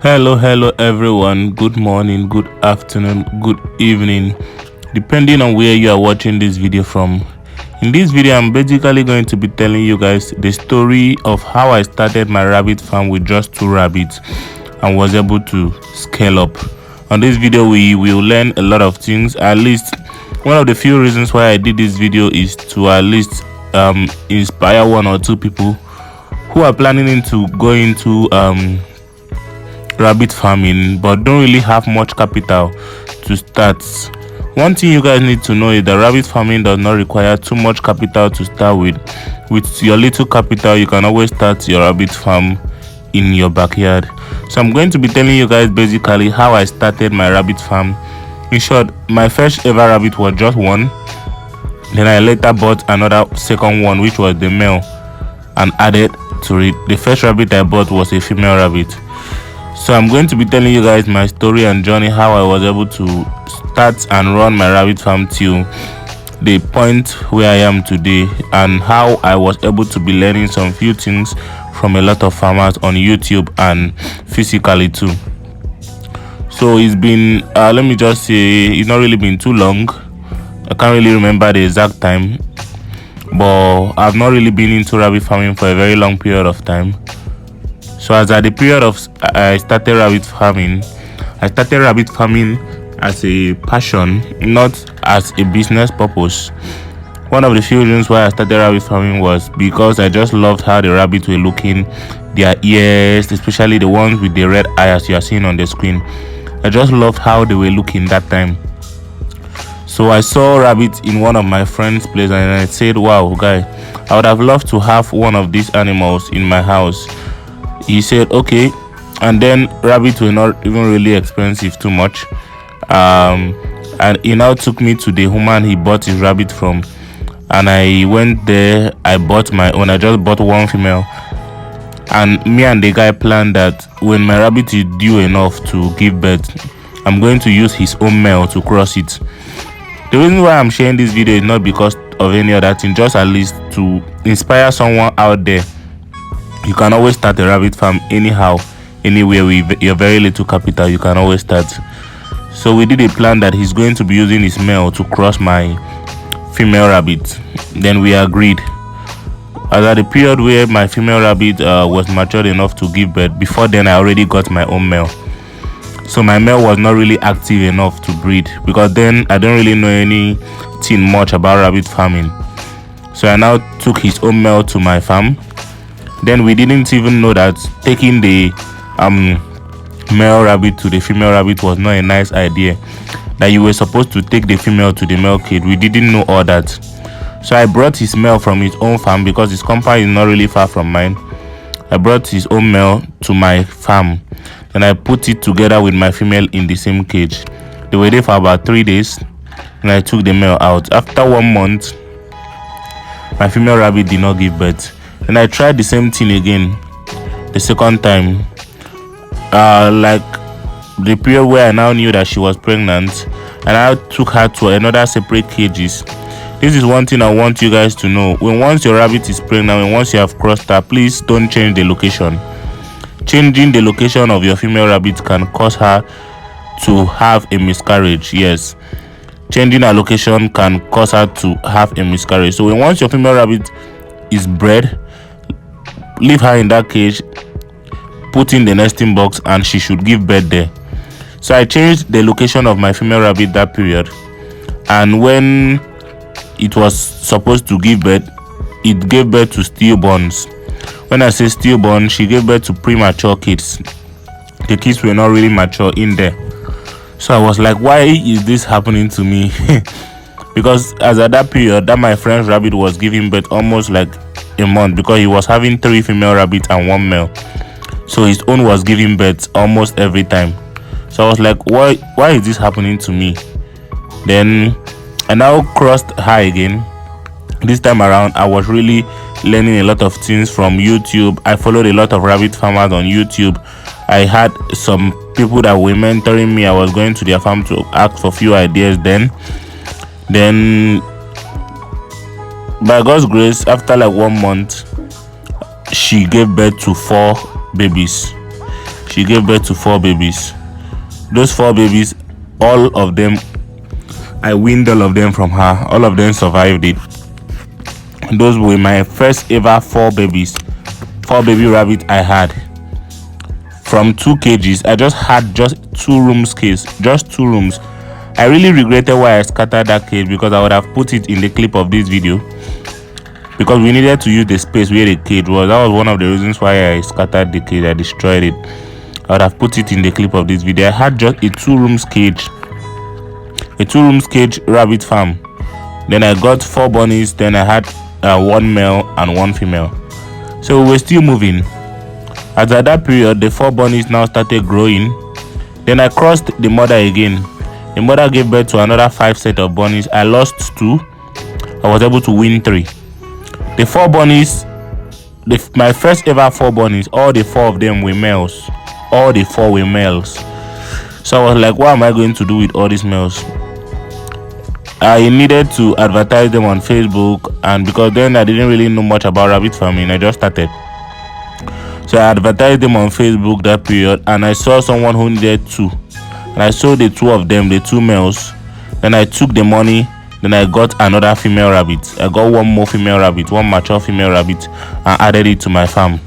Hello everyone. Good morning, good afternoon, good evening, depending on where you are watching this video from. In this video, I'm basically going to be telling you guys the story of how I started my rabbit farm with just 2 rabbits and was able to scale up. On this video, we will learn a lot of things. At least one of the few reasons why I did this video is to at least inspire 1 or 2 people who are planning to go into rabbit farming but don't really have much capital to start. One thing you guys need to know is that rabbit farming does not require too much capital to start with. With your little capital, you can always start your rabbit farm in your backyard. So I'm going to be telling you guys basically how I started my rabbit farm. In short, my first ever rabbit was just one. Then I later bought another second one, which was the male, and added to it. The first rabbit I bought was a female rabbit. So I'm going to be telling you guys my story and journey, how I was able to start and run my rabbit farm till the point where I am today, and how I was able to be learning some few things from a lot of farmers on YouTube and physically too. So it's been let me just say, it's not really been too long. I can't really remember the exact time, but I've not really been into rabbit farming for a very long period of time. So as at the period of I started rabbit farming as a passion, not as a business purpose. One of the few reasons why I started rabbit farming was because I just loved how the rabbits were looking, their ears, especially the ones with the red eyes you are seeing on the screen. I just loved how they were looking that time. So I saw rabbits in one of my friend's place and I said, wow, guy, I would have loved to have one of these animals in my house. He said okay, and then rabbits were not even really expensive too much, and he now took me to the woman he bought his rabbit from, and I went there. I bought my own. I just bought one female, and me and the guy planned that when my rabbit is due enough to give birth, I'm going to use his own male to cross it. The reason why I'm sharing this video is not because of any other thing, just at least to inspire someone out there. You can always start a rabbit farm anyhow, anywhere with your very little capital. You can always start. So we did a plan that he's going to be using his male to cross my female rabbit. Then we agreed. As at the period where my female rabbit was matured enough to give birth, before then I already got my own male. So my male was not really active enough to breed, because then I don't really know anything much about rabbit farming. So I now took his own male to my farm. Then we didn't even know that taking the male rabbit to the female rabbit was not a nice idea, that you were supposed to take the female to the male cage. We didn't know all that. So I brought his male from his own farm, because his compound is not really far from mine. I brought his own male to my farm, and I put it together with my female in the same cage. They were there for about 3 days, and I took the male out. After 1 month, my female rabbit did not give birth. And I tried the same thing again the second time, like the period where I now knew that she was pregnant, and I took her to another separate cages. This is one thing I want you guys to know. Once your rabbit is pregnant and once you have crossed her, please don't change the location. Changing the location of your female rabbit can cause her to have a miscarriage. Yes, changing her location can cause her to have a miscarriage. So once your female rabbit is bred, leave her in that cage, put in the nesting box, and she should give birth there. So I changed the location of my female rabbit that period, and when it was supposed to give birth, it gave birth to stillborns. When I say stillborn, she gave birth to premature kids. The kids were not really mature in there. So I was like, why is this happening to me? Because as at that period, that my friend's rabbit was giving birth almost like a month, because he was having 3 female rabbits and 1 male. So his own was giving birth almost every time. So I was like, why is this happening to me? Then I now crossed her again. This time around, I was really learning a lot of things from YouTube. I followed a lot of rabbit farmers on YouTube. I had some people that were mentoring me. I was going to their farm to ask for few ideas. Then by God's grace, after like 1 month, she gave birth to 4 babies. she gave birth to 4 babies. Those 4 babies, all of them, I weaned all of them from her. All of them survived it. Those were my first ever 4 babies. 4 baby rabbit I had. From 2 cages, I just had just 2 rooms cage. Just 2 rooms. I really regretted why I scattered that cage, because I would have put it in the clip of this video. Because we needed to use the space where the cage was. That was one of the reasons why I scattered the cage. I destroyed it. I would have put it in the clip of this video. I had just a 2 rooms cage. A 2 rooms cage rabbit farm. Then I got 4 bunnies. Then I had 1 male and 1 female. So we were still moving. As at that period, the 4 bunnies now started growing. Then I crossed the mother again. The mother gave birth to another 5 set of bunnies. I lost 2. I was able to win 3. The 4 bunnies, my first ever 4 bunnies, all the 4 of them were males. All the 4 were males. So I was like, what am I going to do with all these males? I needed to advertise them on Facebook, and because then I didn't really know much about rabbit farming, I just started. So I advertised them on Facebook that period, and I saw someone who needed 2. And I sold the 2 of them, the 2 males. Then I took the money. Then I got another female rabbit. I got 1 more female rabbit, 1 mature female rabbit, and added it to my farm.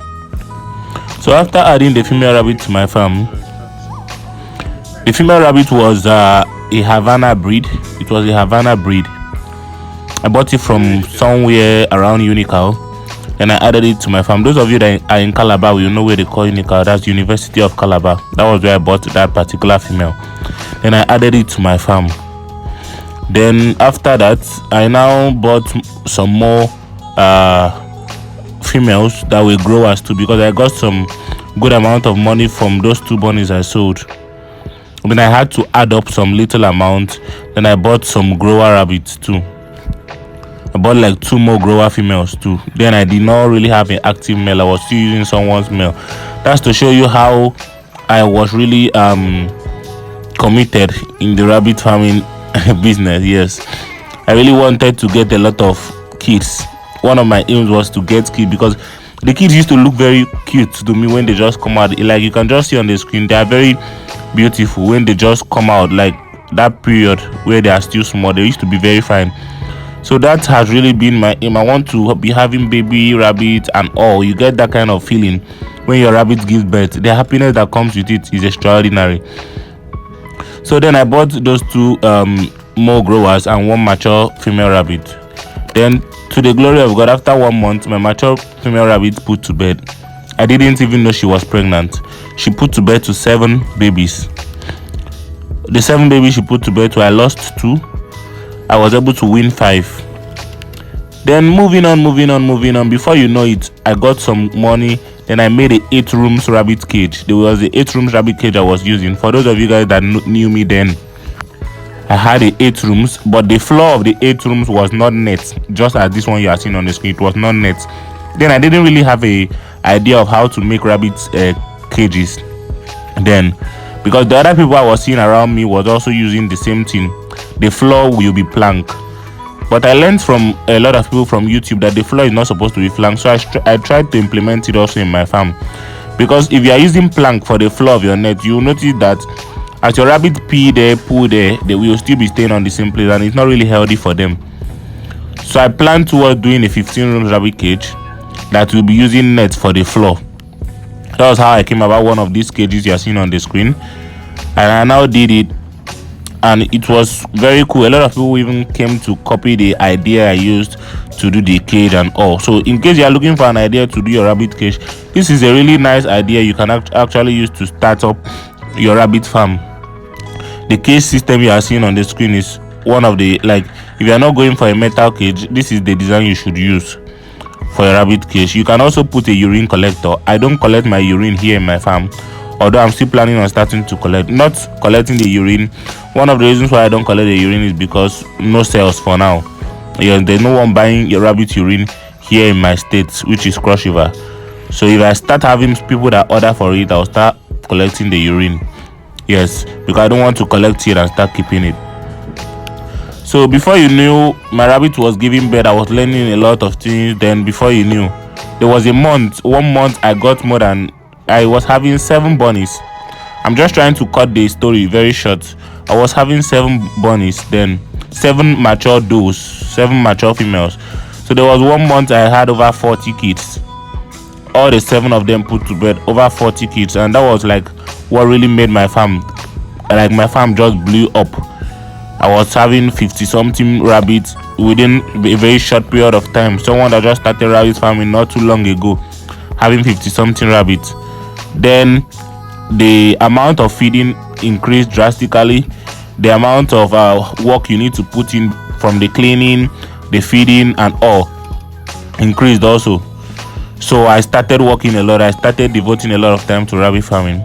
So after adding the female rabbit to my farm, the female rabbit was a Havana breed. It was a Havana breed. I bought it from somewhere around Unical, and I added it to my farm. Those of you that are in Calabar will know where they call Unical. That's University of Calabar. That was where I bought that particular female. Then I added it to my farm. Then after that, I now bought some more females that will grow as too, because I got some good amount of money from those 2 bunnies I sold. Then I had to add up some little amount. Then I bought some grower rabbits too. I bought like 2 more grower females too. Then I did not really have an active male. I was still using someone's male. That's to show you how I was really committed in the rabbit farming business. Yes, I really wanted to get a lot of kids. One of my aims was to get kids, because the kids used to look very cute to me when they just come out. Like you can just see on the screen, they are very beautiful when they just come out. Like that period where they are still small, they used to be very fine. So that has really been my aim. I want to be having baby rabbits and all. You get that kind of feeling when your rabbit gives birth. The happiness that comes with it is extraordinary. So then I bought those 2 more growers and 1 mature female rabbit. Then, to the glory of God, after 1 month, my mature female rabbit put to bed. I didn't even know she was pregnant. She put to bed to 7 babies. The 7 babies she put to bed to, I lost 2. I was able to win 5. Then moving on. Before you know it, I got some money. Then I made a 8 rooms rabbit cage. There was the 8 rooms rabbit cage I was using. For those of you guys that knew me then, I had the 8 rooms, but the floor of the 8 rooms was not net, just as this one you are seeing on the screen. It was not net. Then I didn't really have a idea of how to make rabbit cages then, because the other people I was seeing around me was also using the same thing. The floor will be plank. But I learned from a lot of people from YouTube that the floor is not supposed to be plank. So I tried to implement it also in my farm. Because if you are using plank for the floor of your net, you will notice that as your rabbit pee there, poo there, they will still be staying on the same place, and it's not really healthy for them. So I plan towards doing a 15 room rabbit cage that will be using nets for the floor. That was how I came about one of these cages you are seeing on the screen. And I now did it, and it was very cool. A lot of people even came to copy the idea I used to do the cage and all. So in case you are looking for an idea to do your rabbit cage, this is a really nice idea you can actually use to start up your rabbit farm. The cage system you are seeing on the screen is one of the, like, if you are not going for a metal cage, this is the design you should use for your rabbit cage. You can also put a urine collector. I don't collect my urine here in my farm, although I'm still planning on starting to collect. Not collecting the urine, one of the reasons why I don't collect the urine is because no sales for now. Yeah, there's no one buying your rabbit urine here in my state, which is Cross River. So if I start having people that order for it, I'll start collecting the urine. Yes, because I don't want to collect it and start keeping it. So before you knew, my rabbit was giving birth. I was learning a lot of things. Then before you knew, there was 1 month I got more than I was having 7 bunnies. I'm just trying to cut the story very short. I was having 7 bunnies, then 7 mature does, 7 mature females. So there was 1 month I had over 40 kids. All the 7 of them put to bed, over 40 kids, and that was like what really made my farm, like my farm just blew up. I was having 50 something rabbits within a very short period of time. Someone that just started rabbit farming not too long ago, having 50 something rabbits. Then the amount of feeding increased drastically. The amount of work you need to put in, from the cleaning, the feeding and all, increased also. So I started working a lot. I started devoting a lot of time to rabbit farming.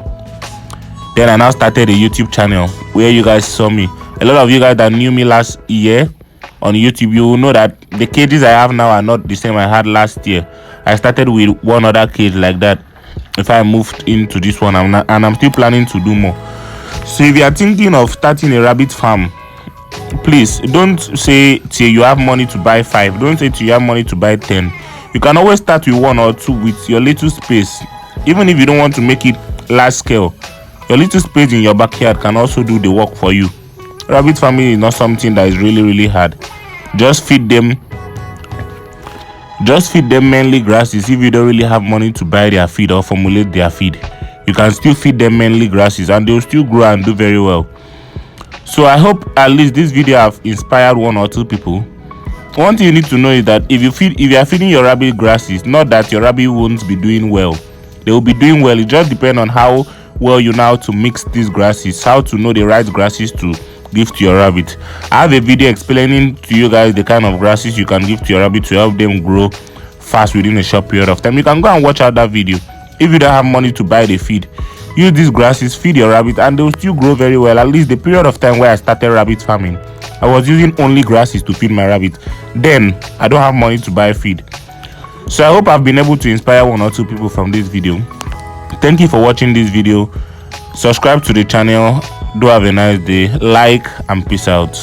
Then I now started a YouTube channel where you guys saw me. A lot of you guys that knew me last year on YouTube, you will know that the cages I have now are not the same I had last year. I started with one other cage like that. If I moved into this one, I'm still planning to do more. So if you are thinking of starting a rabbit farm, please don't say till you have money to buy 5. Don't say till you have money to buy 10. You can always start with 1 or 2 with your little space. Even if you don't want to make it large scale, your little space in your backyard can also do the work for you. Rabbit farming is not something that is really hard. Just feed them mainly grasses. If you don't really have money to buy their feed or formulate their feed, you can still feed them mainly grasses and they'll still grow and do very well. So I hope at least this video have inspired 1 or 2 people. One thing you need to know is that if you are feeding your rabbit grasses, not that your rabbit won't be doing well. They will be doing well. It just depends on how well you know how to mix these grasses, how to know the right grasses to give to your rabbit. I have a video explaining to you guys the kind of grasses you can give to your rabbit to help them grow fast within a short period of time. You can go and watch out that video. If you don't have money to buy the feed, use these grasses, feed your rabbit, and they will still grow very well. At least the period of time where I started rabbit farming, I was using only grasses to feed my rabbit. Then I don't have money to buy feed. So I hope I've been able to inspire 1 or 2 people from this video. Thank you for watching this video. Subscribe to the channel. Do have a nice day. Like and peace out.